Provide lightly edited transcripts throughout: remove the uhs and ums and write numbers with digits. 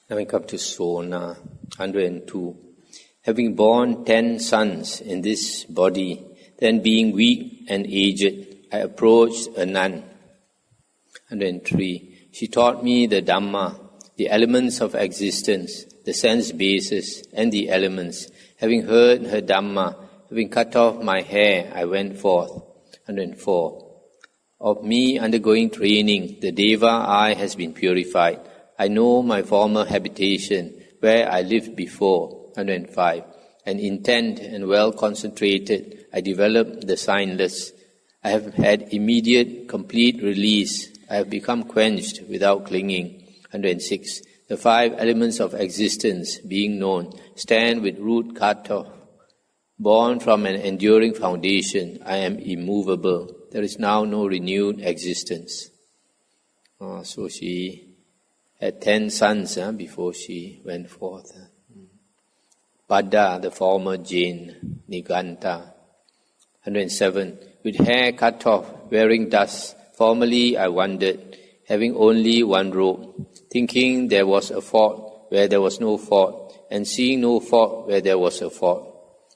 Now we come to Sona, 102. Having borne 10 sons in this body, then being weak and aged, I approached a nun. 103. She taught me the Dhamma, the elements of existence, the sense bases, and the elements. Having heard her Dhamma, having cut off my hair, I went forth. 104. Of me undergoing training, the Deva I has been purified. I know my former habitation, where I lived before. 105. And intent and well concentrated, I developed the signless. I have had immediate, complete release. I have become quenched without clinging. 106. The 5 elements of existence, being known, stand with root cut off. Born from an enduring foundation, I am immovable. There is now no renewed existence. So she had 10 sons before she went forth. Pada, the former Jain, Niganta. 107. With hair cut off, wearing dust, formerly I wandered, having only one robe, thinking there was a fault where there was no fault, and seeing no fault where there was a fault.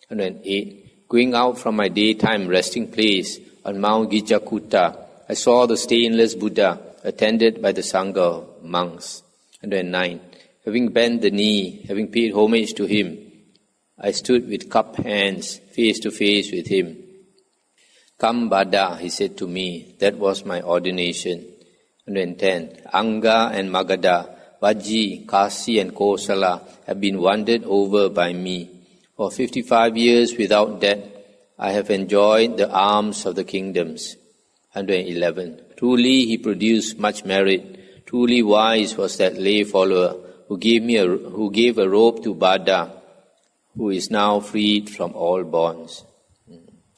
108. Going out from my daytime resting place on Mount Gijakuta, I saw the stainless Buddha, attended by the Sangha of monks. 109. Having bent the knee, having paid homage to him, I stood with cupped hands, face to face with him. Come Bada, he said to me, that was my ordination. 110. Anga and Magadha, Vaji, Kasi and Kosala have been wandered over by me. For 55 years without death, I have enjoyed the alms of the kingdoms. 111. Truly he produced much merit. Truly wise was that lay follower who gave a robe to Bada, who is now freed from all bonds.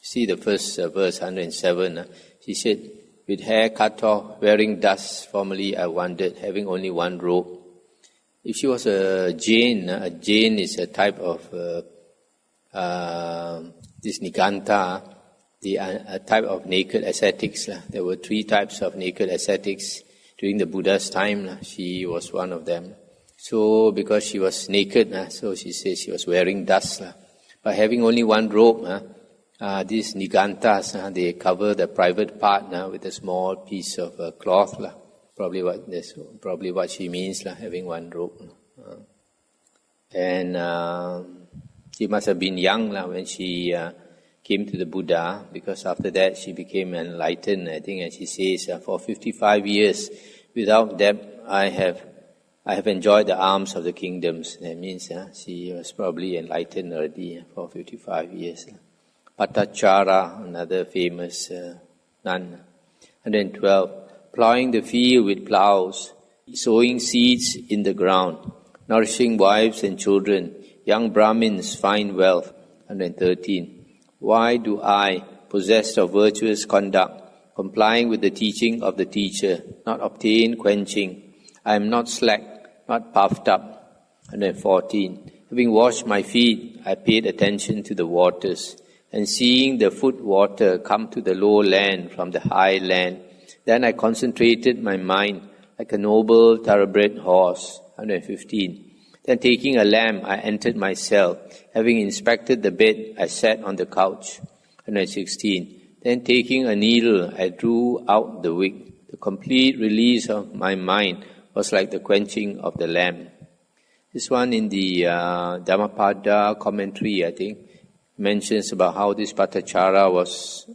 See the first verse, 107. She said, with hair cut off, wearing dust, formerly I wandered, having only one robe. If she was a Jain is a type of this Niganta, a type of naked ascetics. There were 3 types of naked ascetics during the Buddha's time. She was one of them. So because she was naked, so she says she was wearing dust. By having only one robe, these Nigantas, they cover the private part with a small piece of cloth. Probably what she means, having one robe. And she must have been young when she came to the Buddha, because after that she became enlightened, I think, and she says, for 55 years without death I have enjoyed the alms of the kingdoms. That means she was probably enlightened already for 55 years. Patachara, another famous nun. 112. Plowing the field with plows, sowing seeds in the ground, nourishing wives and children, young Brahmins find wealth. 113. Why do I, possessed of virtuous conduct, complying with the teaching of the teacher, not obtain quenching? I am not slack, not puffed up. 114. Having washed my feet, I paid attention to the waters, and seeing the foot water come to the low land from the high land, then I concentrated my mind like a noble thoroughbred horse. 115. Then taking a lamp, I entered my cell. Having inspected the bed, I sat on the couch. 116. Then taking a needle, I drew out the wick. The complete release of my mind was like the quenching of the lamp. This one in the Dhammapada commentary, I think, mentions about how this Patachara was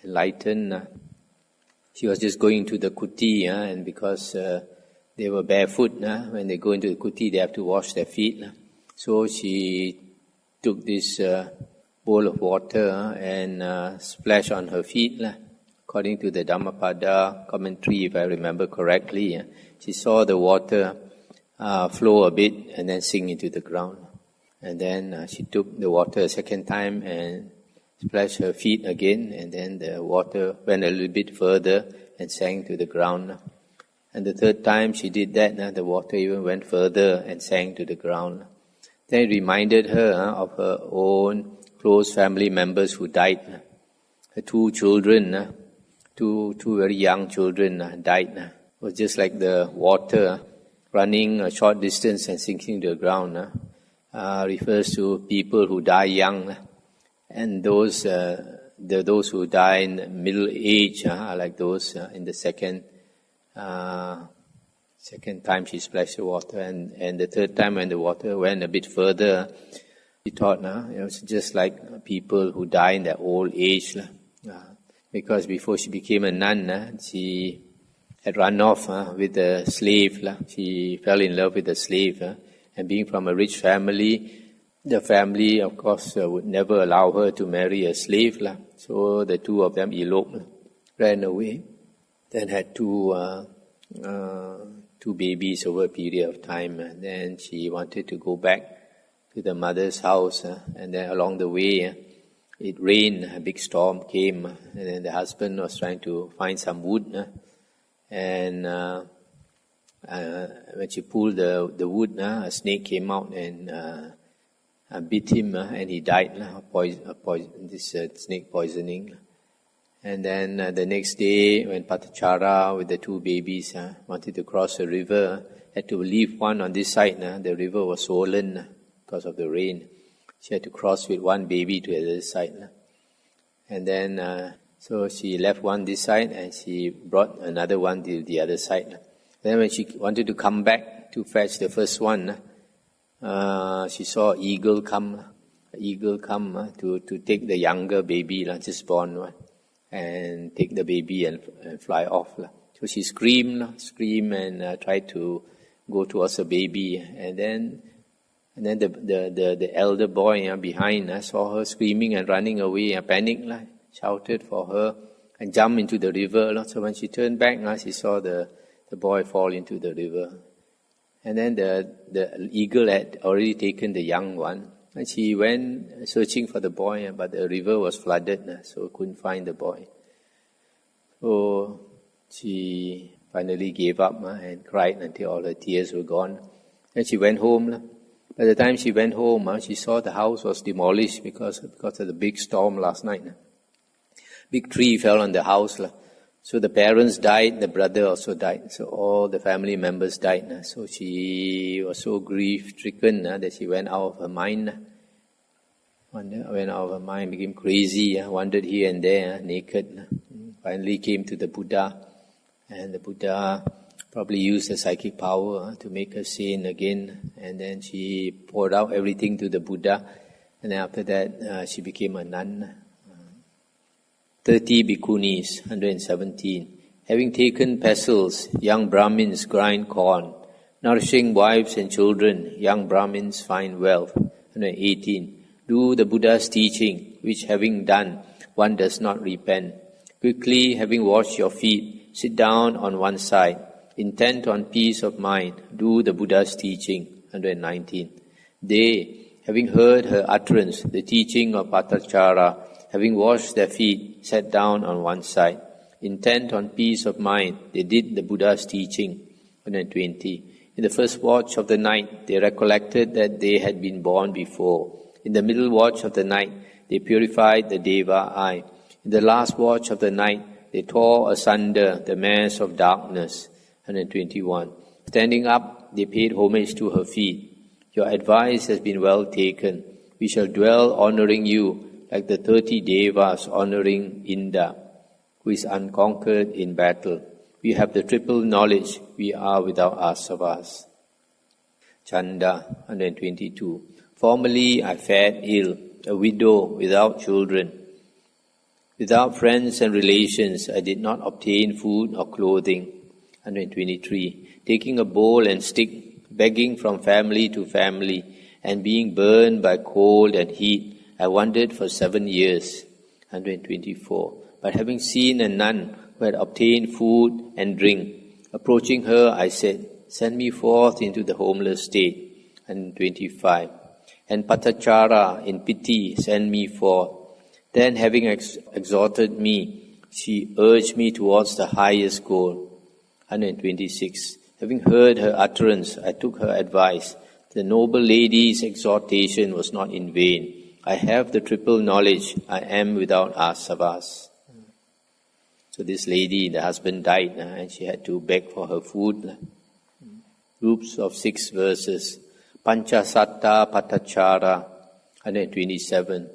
enlightened. She was just going to the kuti, and because they were barefoot, when they go into the kuti, they have to wash their feet. So she took this bowl of water and splashed on her feet. According to the Dhammapada commentary, if I remember correctly, she saw the water flow a bit and then sink into the ground. And then she took the water a second time and splashed her feet again, and then the water went a little bit further and sank to the ground. And the third time she did that, the water even went further and sank to the ground. Then it reminded her of her own close family members who died. Her 2 children, two very young children died. It was just like the water running a short distance and sinking to the ground refers to people who die young, and those who die in middle age are like those in the second time she splashed the water, and the third time when the water went a bit further, she thought it was just like people who die in their old age. Because before she became a nun, she had run off with a slave. She fell in love with a slave, and being from a rich family, the family, of course, would never allow her to marry a slave. So the two of them eloped, ran away, then had two babies over a period of time. And then she wanted to go back to the mother's house, and then along the way, it rained, a big storm came, and then the husband was trying to find some wood, and when she pulled the wood, a snake came out and bit him, and he died this snake poisoning. And then the next day, when Patachara with the two babies wanted to cross the river, had to leave one on this side. The river was swollen because of the rain. She had to cross with one baby to the other side. And then, so she left one this side and she brought another one to the other side. Then when she wanted to come back to fetch the first one, she saw an eagle come to take the younger baby, just born one, and take the baby and fly off. So she screamed and tried to go towards the baby, and then the elder boy behind saw her screaming and running away, panicked, shouted for her and jumped into the river. So when she turned back, she saw the boy fall into the river. And then the eagle had already taken the young one. And she went searching for the boy, but the river was flooded, so couldn't find the boy. So she finally gave up and cried until all her tears were gone. Then she went home. By the time she went home, she saw the house was demolished because of the big storm last night. Big tree fell on the house. So the parents died, the brother also died. So all the family members died. So she was so grief-stricken that she went out of her mind. Went out of her mind, became crazy, wandered here and there, naked. Finally came to the Buddha. And the Buddha probably used the psychic power to make her sane again. And then she poured out everything to the Buddha. And then after that, she became a nun. 30 bhikkhunis, 117. Having taken pestles, young Brahmins grind corn. Nourishing wives and children, young Brahmins find wealth. 118. Do the Buddha's teaching, which having done, one does not repent. Quickly, having washed your feet, sit down on one side. Intent on peace of mind, do the Buddha's teaching. 119. They, having heard her utterance, the teaching of Patachara, having washed their feet, sat down on one side. Intent on peace of mind, they did the Buddha's teaching. 120. In the first watch of the night, they recollected that they had been born before. In the middle watch of the night, they purified the Deva eye. In the last watch of the night, they tore asunder the mass of darkness. 121. Standing up, they paid homage to her feet. Your advice has been well taken. We shall dwell honoring you, like the 30 Devas honoring Inda, who is unconquered in battle. We have the triple knowledge. We are without asavas. Chanda, 122. Formerly I fared ill, a widow without children. Without friends and relations, I did not obtain food or clothing. 123. Taking a bowl and stick, begging from family to family, and being burned by cold and heat, I wandered for 7 years. 124. But having seen a nun who had obtained food and drink, approaching her, I said, send me forth into the homeless state. 125. And Patachara, in pity, sent me forth. Then, having exhorted me, she urged me towards the highest goal. 126. Having heard her utterance, I took her advice. The noble lady's exhortation was not in vain. I have the triple knowledge. I am without asavas. So this lady, the husband died, and she had to beg for her food. groups of 6 verses. Panchasatta Patachara, 127.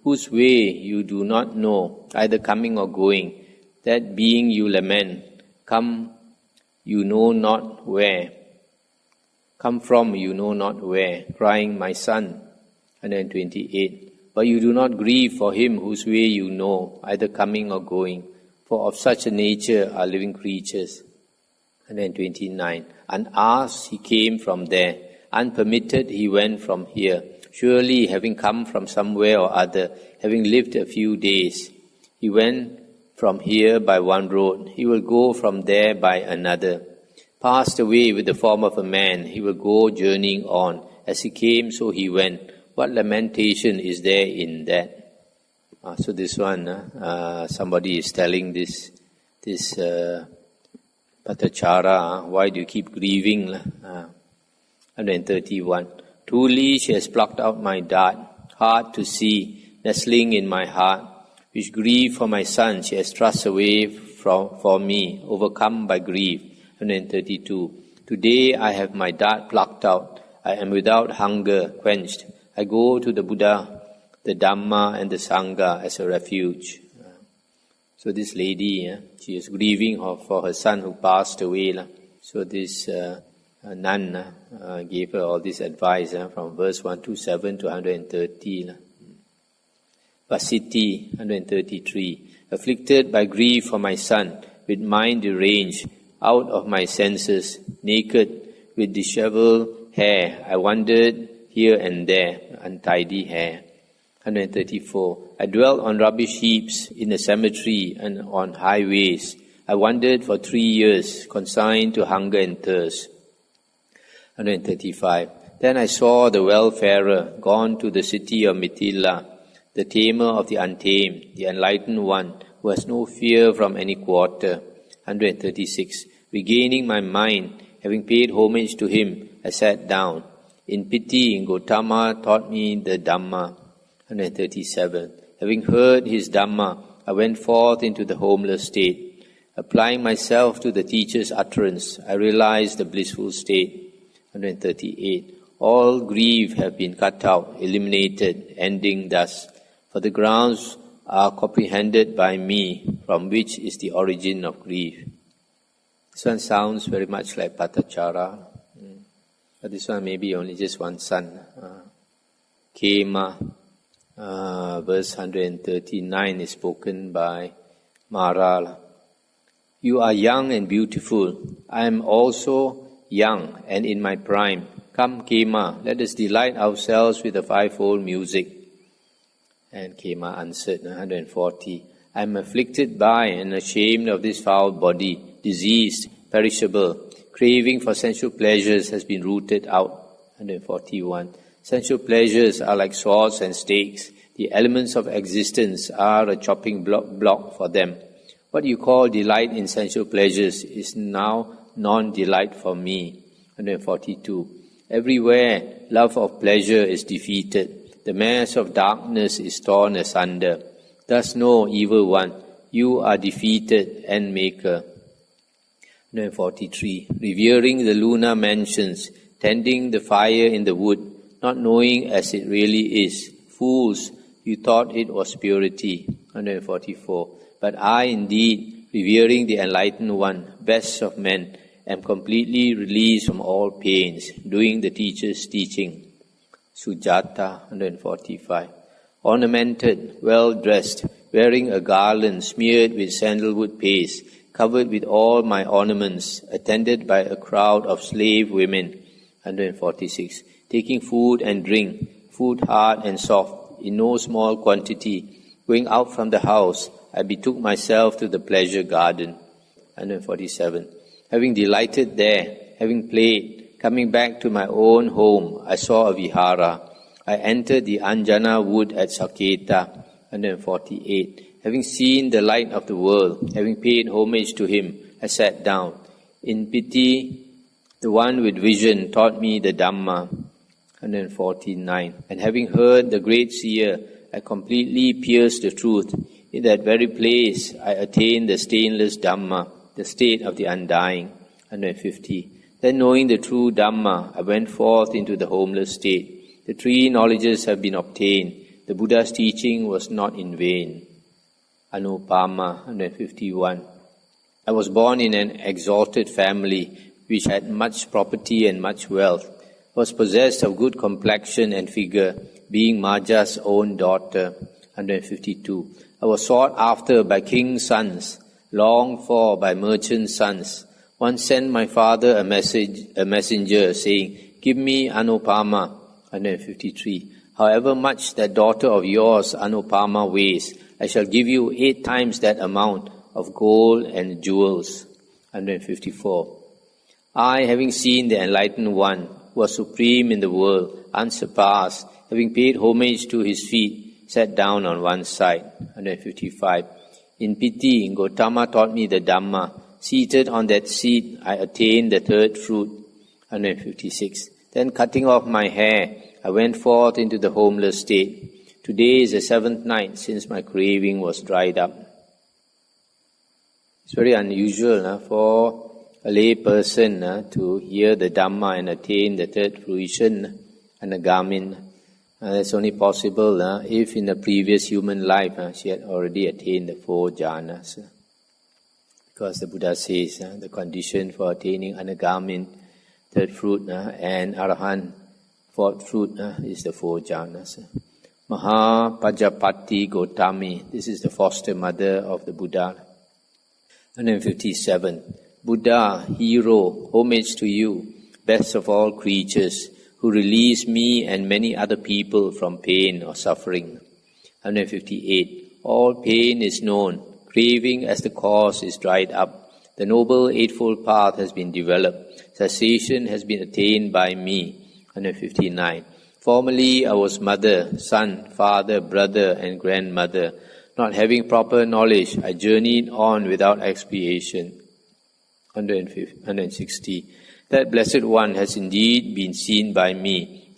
Whose way you do not know, either coming or going, that being you lament, come you know not where, come from you know not where, crying, my son, 128. But you do not grieve for him whose way you know, either coming or going, for of such a nature are living creatures. 129. Unasked he came from there, unpermitted he went from here. Surely, having come from somewhere or other, having lived a few days, he went from here by one road, he will go from there by another. Passed away with the form of a man, he will go journeying on. As he came, so he went. What lamentation is there in that? So this one, somebody is telling this Patachara, why do you keep grieving? 131. Truly she has plucked out my dart, hard to see, nestling in my heart, which grief for my son she has thrust away for me, overcome by grief. 132. Today I have my dart plucked out, I am without hunger quenched. I go to the Buddha, the Dhamma and the Sangha as a refuge. So this lady, she is grieving for her son who passed away. So this nun gave her all this advice from verse 127 to 130. Vasiti, 133. Afflicted by grief for my son, with mind deranged, out of my senses, naked, with dishevelled hair, I wandered here and there, untidy hair. 134. I dwelt on rubbish heaps in the cemetery and on highways. I wandered for 3 years, consigned to hunger and thirst. 135. Then I saw the wayfarer gone to the city of Mithila, the tamer of the untamed, the enlightened one, who has no fear from any quarter. 136. Regaining my mind, having paid homage to him, I sat down. In pity, Gautama taught me the Dhamma. 137. Having heard his Dhamma, I went forth into the homeless state. Applying myself to the teacher's utterance, I realized the blissful state. 138. All grief have been cut out, eliminated, ending thus. For the grounds are comprehended by me, from which is the origin of grief. This one sounds very much like Patachara. But this one may be only just one son. Kema, verse 139 is spoken by Mara. You are young and beautiful. I am also young and in my prime. Come, Kema, let us delight ourselves with the fivefold music. And Kema answered, 140, I am afflicted by and ashamed of this foul body, diseased, perishable. Craving for sensual pleasures has been rooted out. 141. Sensual pleasures are like swords and stakes. The elements of existence are a chopping block for them. What you call delight in sensual pleasures is now non-delight for me. 142. Everywhere love of pleasure is defeated. The mass of darkness is torn asunder. Thus know, evil one, you are defeated and maker. 143. Revering the lunar mansions, tending the fire in the wood, not knowing as it really is. Fools, you thought it was purity. 144. But I indeed, revering the enlightened one, best of men, am completely released from all pains, doing the teacher's teaching. Sujata, 145. Ornamented, well-dressed, wearing a garland smeared with sandalwood paste, covered with all my ornaments, attended by a crowd of slave women. 146. Taking food and drink, food hard and soft, in no small quantity, going out from the house, I betook myself to the pleasure garden. 147. Having delighted there, having played, coming back to my own home, I saw a vihara. I entered the Anjana wood at Therigatha. 148. Having seen the light of the world, having paid homage to him, I sat down. In pity, the one with vision taught me the Dhamma. 149. And having heard the great seer, I completely pierced the truth. In that very place, I attained the stainless Dhamma, the state of the undying. 150. Then knowing the true Dhamma, I went forth into the homeless state. The three knowledges have been obtained. The Buddha's teaching was not in vain. Anupama. 151. I was born in an exalted family which had much property and much wealth, was possessed of good complexion and figure, being Maja's own daughter. 152. I was sought after by king's sons, longed for by merchants' sons. One sent my father a messenger saying, "Give me Anupama." 153. However much that daughter of yours, Anupama, weighs, I shall give you 8 times that amount of gold and jewels. 154. I, having seen the Enlightened One, who was supreme in the world, unsurpassed, having paid homage to his feet, sat down on one side. 155. In piti, Gautama taught me the Dhamma. Seated on that seat, I attained the third fruit. 156. Then cutting off my hair, I went forth into the homeless state. Today is the 7th night since my craving was dried up. It's very unusual for a lay person to hear the Dhamma and attain the third fruition, Anagamin. That's only possible if in the previous human life she had already attained the 4 jhanas. Because the Buddha says the condition for attaining Anagamin, third fruit, and Arahant, 4th fruit, is the 4 jhanas. Maha Pajapati Gotami, this is the foster mother of the Buddha. 157. Buddha, hero, homage to you, best of all creatures, who release me and many other people from pain or suffering. 158. All pain is known, craving as the cause is dried up. The Noble Eightfold Path has been developed, cessation has been attained by me. 159. Formerly I was mother, son, father, brother and grandmother. Not having proper knowledge, I journeyed on without expiation. 160. That Blessed One has indeed been seen by me.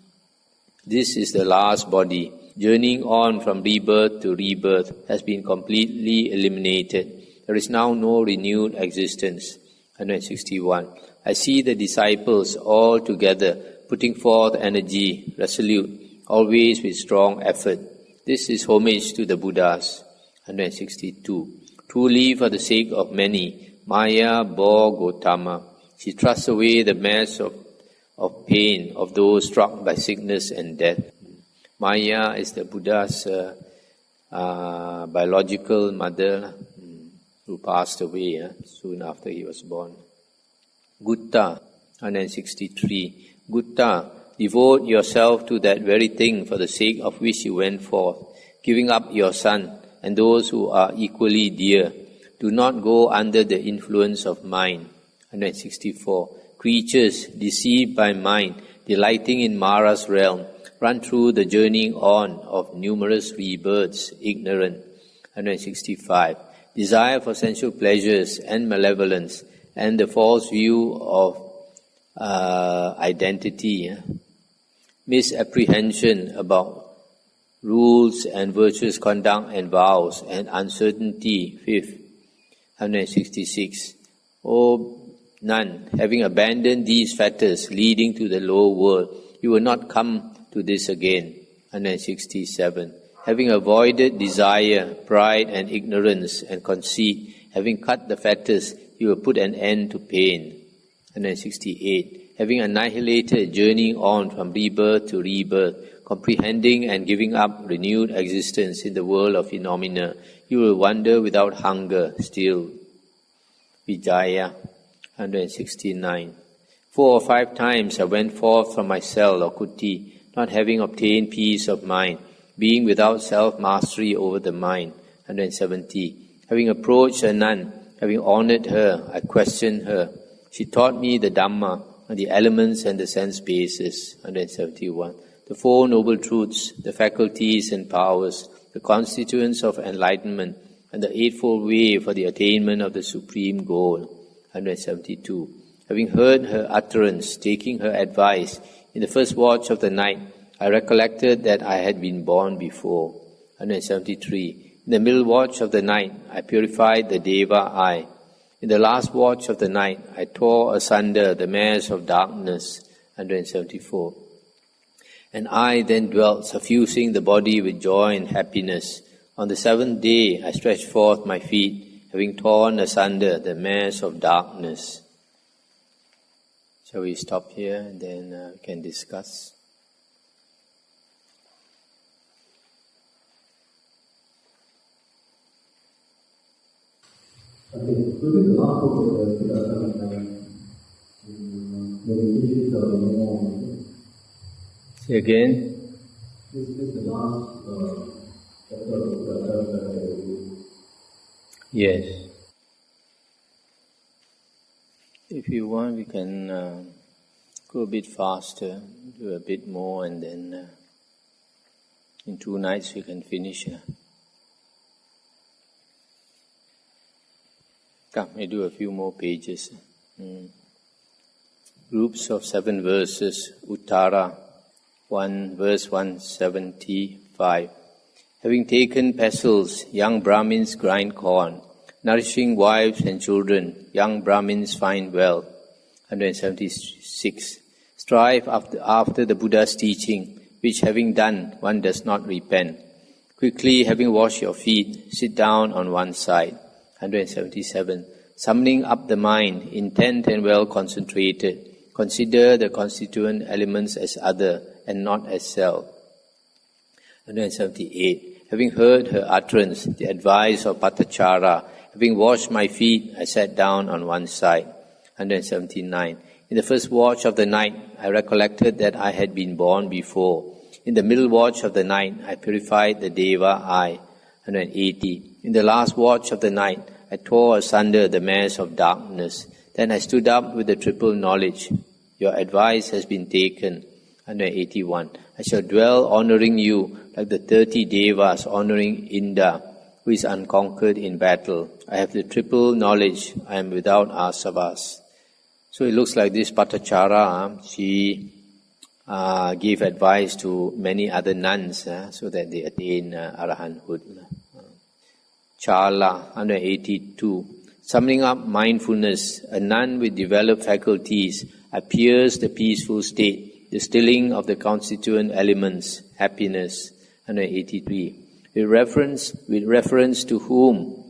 This is the last body. Journeying on from rebirth to rebirth has been completely eliminated. There is now no renewed existence. 161. I see the disciples all together, putting forth energy, resolute, always with strong effort. This is homage to the Buddhas. 162. Truly for the sake of many, Maya bore Gautama. She thrusts away the mass of pain of those struck by sickness and death. Maya is the Buddha's biological mother who passed away soon after he was born. Gutta, 163. Gutta, devote yourself to that very thing for the sake of which you went forth, giving up your son and those who are equally dear. Do not go under the influence of mind. 164. Creatures deceived by mind, delighting in Mara's realm, run through the journeying on of numerous rebirths, ignorant. 165. Desire for sensual pleasures and malevolence, and the false view of identity, misapprehension about rules and virtuous conduct and vows, and uncertainty. 5th. 166. O none, having abandoned these fetters leading to the lower world, you will not come to this again. 167. Having avoided desire, pride and ignorance and conceit, having cut the fetters, you will put an end to pain. 168. Having annihilated journeying on from rebirth to rebirth, comprehending and giving up renewed existence in the world of phenomena, you will wander without hunger still. Vijaya. 169. 4 or 5 times I went forth from my cell or kuti, not having obtained peace of mind, being without self-mastery over the mind. 170. Having approached a nun, having honored her, I questioned her. She taught me the Dhamma, and the elements and the sense bases. 171. The 4 noble truths, the faculties and powers, the constituents of enlightenment, and the Eightfold Way for the attainment of the supreme goal. 172. Having heard her utterance, taking her advice, in the first watch of the night, I recollected that I had been born before. 173. In the middle watch of the night, I purified the Deva eye. In the last watch of the night, I tore asunder the mares of darkness. 174. And I then dwelt, suffusing the body with joy and happiness. On the seventh day, I stretched forth my feet, having torn asunder the mares of darkness. Shall we stop here and then we can discuss? Okay, including the last book of maybe issues of the Say again. This is the last chapter of the Yes. If you want, we can go a bit faster, do a bit more, and then in 2 nights we can finish. Come, we do a few more pages. Groups of 7 verses, Uttara, 1 verse 175. Having taken pestles, young Brahmins grind corn. Nourishing wives and children, young Brahmins find wealth. 176. Strive after the Buddha's teaching, which having done, one does not repent. Quickly, having washed your feet, sit down on one side. 177. Summoning up the mind, intent and well concentrated, consider the constituent elements as other and not as self. 178. Having heard her utterance, the advice of Patachara, having washed my feet, I sat down on one side. 179. In the first watch of the night, I recollected that I had been born before. In the middle watch of the night, I purified the Deva I. 180. In the last watch of the night, I tore asunder the mares of darkness. Then I stood up with the triple knowledge. Your advice has been taken. 181. I shall dwell honoring you like the 30 Devas honoring Indra, who is unconquered in battle. I have the triple knowledge. I am without asavas. So it looks like this Patachara, she gave advice to many other nuns so that they attain arahanthood. Chala, 182. Summing up mindfulness, a nun with developed faculties appears the peaceful state, the stilling of the constituent elements, happiness. 183. With reference to whom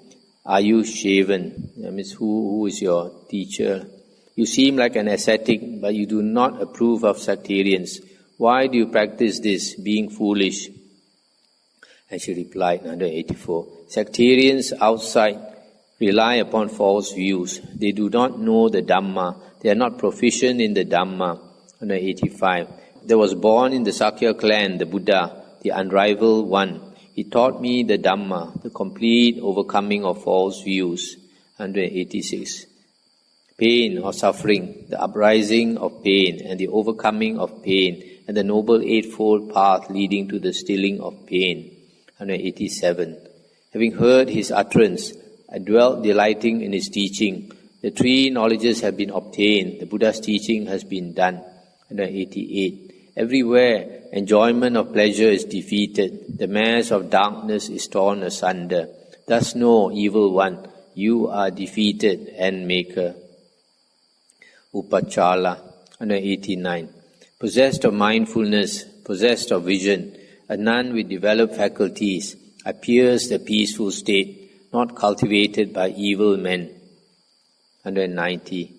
are you shaven? That means who is your teacher? You seem like an ascetic, but you do not approve of sectarians. Why do you practice this, being foolish? And she replied, 184. Sectarians outside rely upon false views. They do not know the Dhamma. They are not proficient in the Dhamma. 185. There was born in the Sakya clan the Buddha, the unrivaled one. He taught me the Dhamma, the complete overcoming of false views. 186. Pain or suffering, the uprising of pain and the overcoming of pain, and the Noble Eightfold Path leading to the stilling of pain. 187. Having heard his utterance, I dwelt delighting in his teaching. The 3 knowledges have been obtained. The Buddha's teaching has been done. 188. Everywhere enjoyment of pleasure is defeated. The mass of darkness is torn asunder. Thus know, evil one, you are defeated and maker. Upachala, 189. Possessed of mindfulness, possessed of vision, a nun with developed faculties appears the peaceful state, not cultivated by evil men. 190.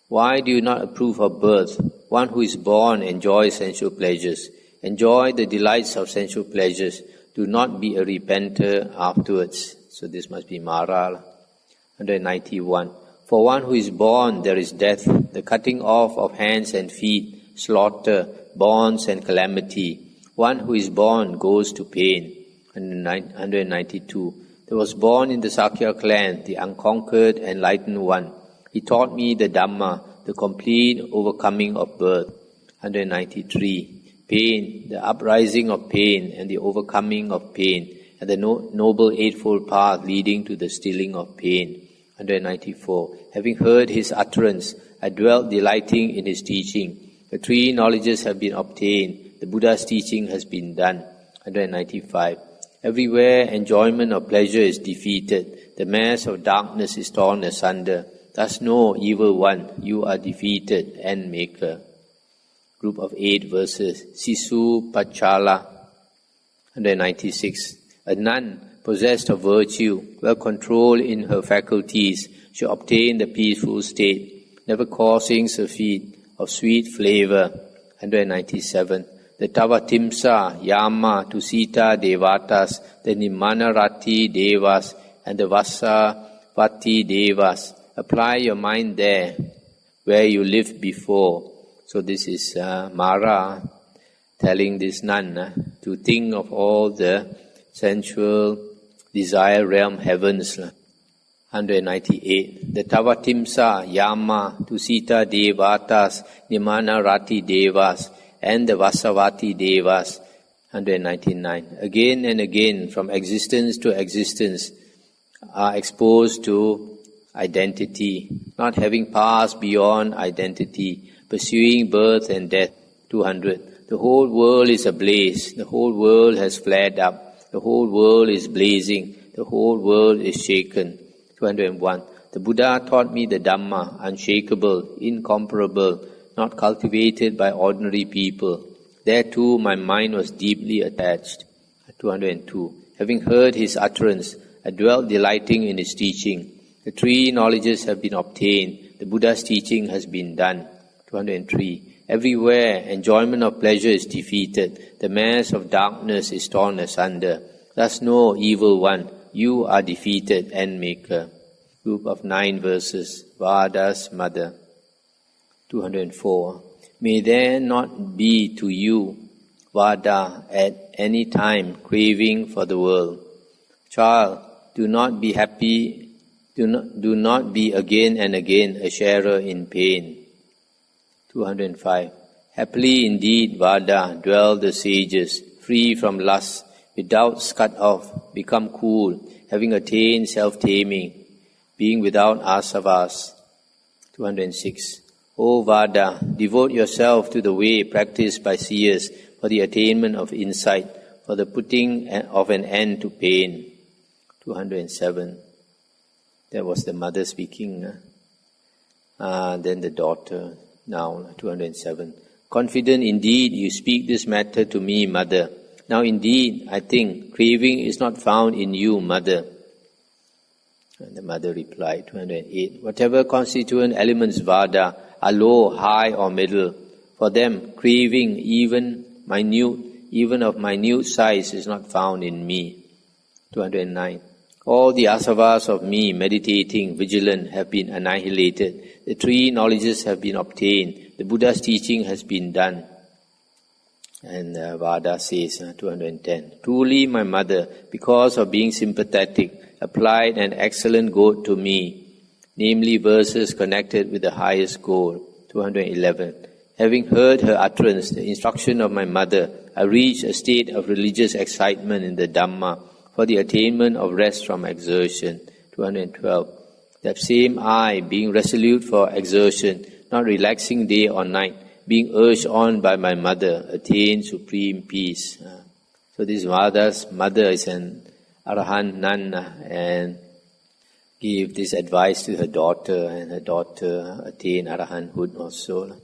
Why do you not approve of birth? One who is born enjoys sensual pleasures. Enjoy the delights of sensual pleasures. Do not be a repenter afterwards. So this must be Mara. 191. For one who is born, there is death, the cutting off of hands and feet, slaughter, bonds and calamity. One who is born goes to pain. 192. There was born in the Sakya clan the unconquered enlightened one. He taught me the Dhamma, the complete overcoming of birth. 193. Pain, the uprising of pain and the overcoming of pain, and the Noble Eightfold Path leading to the stilling of pain. 194. Having heard his utterance, I dwelt delighting in his teaching. The 3 knowledges have been obtained. The Buddha's teaching has been done. 195. Everywhere enjoyment of pleasure is defeated. The mass of darkness is torn asunder. Thus know, evil one, you are defeated and maker. Group of 8 verses. Sisu Pachala, 196. A nun possessed of virtue, well controlled in her faculties, should obtain the peaceful state, never causing surfeit of sweet flavor. 197. The Tavatimsa, Yama, Tusita Devatas, the Nimanarati Devas, and the Vasavati Devas. Apply your mind there, where you lived before. So this is Mara telling this nun to think of all the sensual desire realm heavens. 198. The Tavatimsa, Yama, Tusita Devatas, Nimanarati Devas, and the Vasavati Devas. 199. Again and again, from existence to existence, are exposed to identity, not having passed beyond identity, pursuing birth and death. 200. The whole world is ablaze, the whole world has flared up, the whole world is blazing, the whole world is shaken. 201. The Buddha taught me the Dhamma, unshakable, incomparable, not cultivated by ordinary people. Thereto my mind was deeply attached. 202. Having heard his utterance, I dwelt delighting in his teaching. The 3 knowledges have been obtained, the Buddha's teaching has been done. 203. Everywhere enjoyment of pleasure is defeated, the mass of darkness is torn asunder. Thus know, evil one, you are defeated and maker. Group of 9 verses. Vada's mother. 204. May there not be to you, Vada, at any time craving for the world. Child, do not be happy. Do not be again and again a sharer in pain. 205. Happily indeed, Vada, dwell the sages, free from lust, with doubts cut off, become cool, having attained self-taming, being without asavas. 206. O Vada, devote yourself to the way practiced by seers for the attainment of insight, for the putting of an end to pain. 207. That was the mother speaking. Then the daughter. Now, 207. Confident indeed you speak this matter to me, mother. Now indeed, I think, craving is not found in you, mother. And the mother replied, 208. Whatever constituent elements, Vada, are low, high or middle. For them, craving, even of minute size, is not found in me. 209. All the asavas of me, meditating, vigilant, have been annihilated. The 3 knowledges have been obtained. The Buddha's teaching has been done. And Vada says, 210. Truly my mother, because of being sympathetic, applied an excellent goal to me, namely verses connected with the highest goal. 211. Having heard her utterance, the instruction of my mother, I reached a state of religious excitement in the Dhamma, for the attainment of rest from exertion. 212. That same I, being resolute for exertion, not relaxing day or night, being urged on by my mother, attained supreme peace. So this Vada's mother is an Arahant nun and gave this advice to her daughter, and her daughter attained Arahanthood also.